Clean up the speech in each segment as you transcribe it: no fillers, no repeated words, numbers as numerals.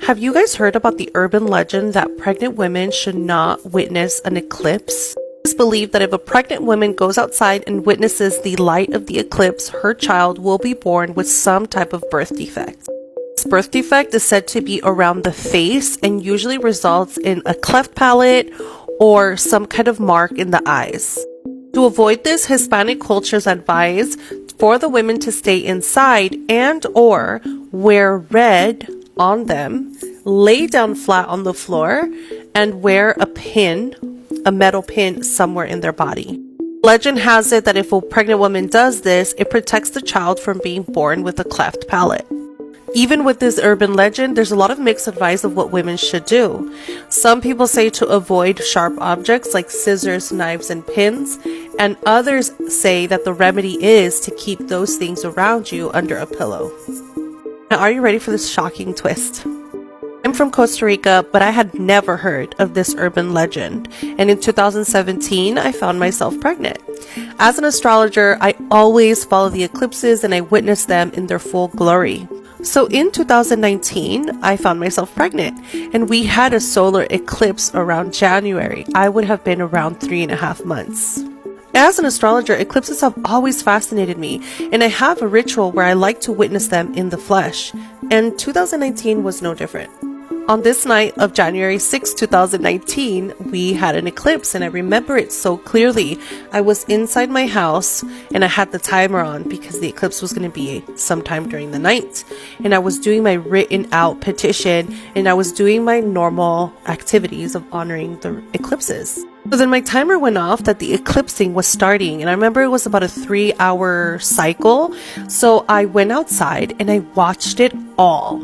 Have you guys heard about the urban legend that pregnant women should not witness an eclipse? It's believed that if a pregnant woman goes outside and witnesses the light of the eclipse, her child will be born with some type of birth defect. This birth defect is said to be around the face and usually results in a cleft palate or some kind of mark in the eyes. To avoid this, Hispanic cultures advise for the women to stay inside and or wear red on them, lay down flat on the floor, and wear a metal pin somewhere in their body. Legend has it that if a pregnant woman does this, it protects the child from being born with a cleft palate. Even with this urban legend, there's a lot of mixed advice of what women should do. Some people say to avoid sharp objects like scissors, knives, and pins, and others say that the remedy is to keep those things around you under a pillow. Now, are you ready for this shocking twist? I'm from Costa Rica, but I had never heard of this urban legend. And in 2017, I found myself pregnant. As an astrologer, I always follow the eclipses and I witness them in their full glory. So in 2019, I found myself pregnant and we had a solar eclipse around January. I would have been around 3.5 months. As an astrologer, eclipses have always fascinated me, and I have a ritual where I like to witness them in the flesh, and 2019 was no different. On this night of January 6, 2019, we had an eclipse, and I remember it so clearly. I was inside my house, and I had the timer on because the eclipse was going to be sometime during the night, and I was doing my written out petition, and I was doing my normal activities of honoring the eclipses. So then my timer went off that the eclipsing was starting, and I remember it was about a 3-hour cycle. So I went outside and I watched it all.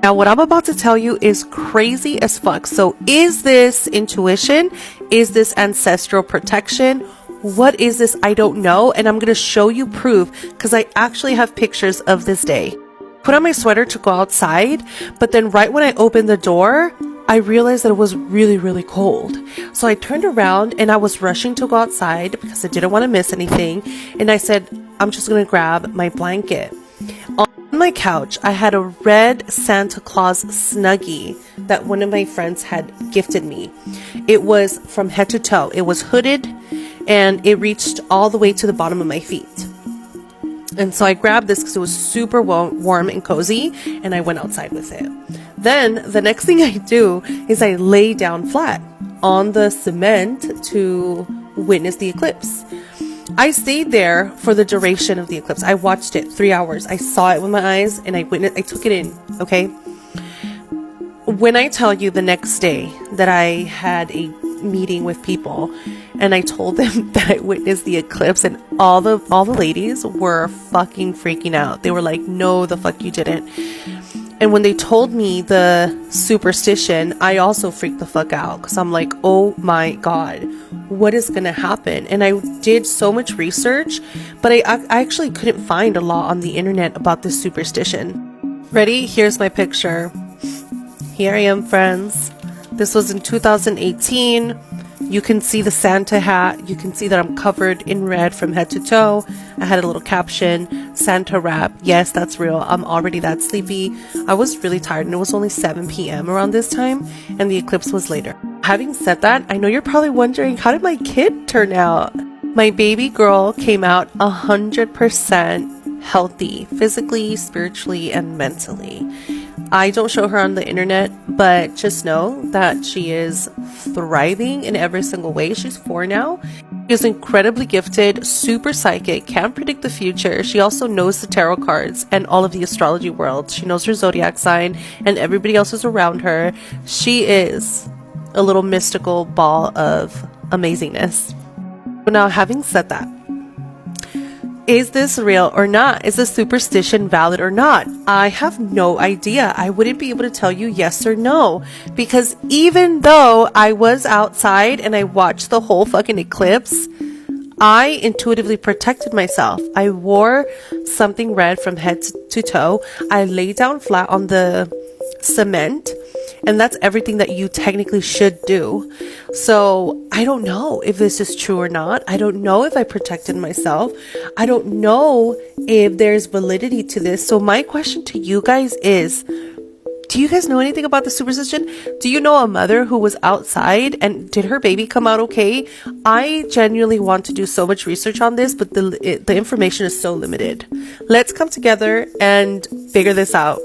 Now what I'm about to tell you is crazy as fuck. So is this intuition? Is this ancestral protection? What is this? I don't know. And I'm going to show you proof because I actually have pictures of this day. Put on my sweater to go outside, but then right when I opened the door, I realized that it was really, really cold. So I turned around and I was rushing to go outside because I didn't want to miss anything. And I said, I'm just going to grab my blanket. On my couch, I had a red Santa Claus Snuggie that one of my friends had gifted me. It was from head to toe. It was hooded and it reached all the way to the bottom of my feet. And so I grabbed this because it was super warm and cozy, and I went outside with it. Then the next thing I do is I lay down flat on the cement to witness the eclipse. I stayed there for the duration of the eclipse. I watched it 3 hours. I saw it with my eyes and I took it in. Okay. When I tell you the next day that I had a meeting with people and I told them that I witnessed the eclipse, and all the ladies were fucking freaking out. They were like, no, the fuck you didn't. And when they told me the superstition, I also freaked the fuck out because I'm like, oh my God, what is going to happen? And I did so much research, but I actually couldn't find a lot on the internet about this superstition. Ready? Here's my picture. Here I am, friends. This was in 2018. You can see the Santa hat. You can see that I'm covered in red from head to toe. I had a little caption, Santa wrap. Yes, that's real. I'm already that sleepy. I was really tired and it was only 7 p.m. around this time and the eclipse was later. Having said that, I know you're probably wondering, how did my kid turn out? My baby girl came out 100% healthy, physically, spiritually, and mentally. I don't show her on the internet, but just know that she is thriving in every single way. She's 4 now. She is incredibly gifted, super psychic, can predict the future. She also knows the tarot cards and all of the astrology world. She knows her zodiac sign and everybody else is around her. She is a little mystical ball of amazingness. Now, having said that, is this real or not? Is the superstition valid or not? I have no idea. I wouldn't be able to tell you yes or no, because even though I was outside and I watched the whole fucking eclipse, I intuitively protected myself. I wore something red from head to toe. I lay down flat on the cement, and that's everything that you technically should do. So I don't know if this is true or not. I don't know if I protected myself. I don't know if there's validity to this. So my question to you guys is, Do you guys know anything about the superstition? Do you know a mother who was outside and did her baby come out okay? I genuinely want to do so much research on this, but the information is so limited. Let's come together and figure this out.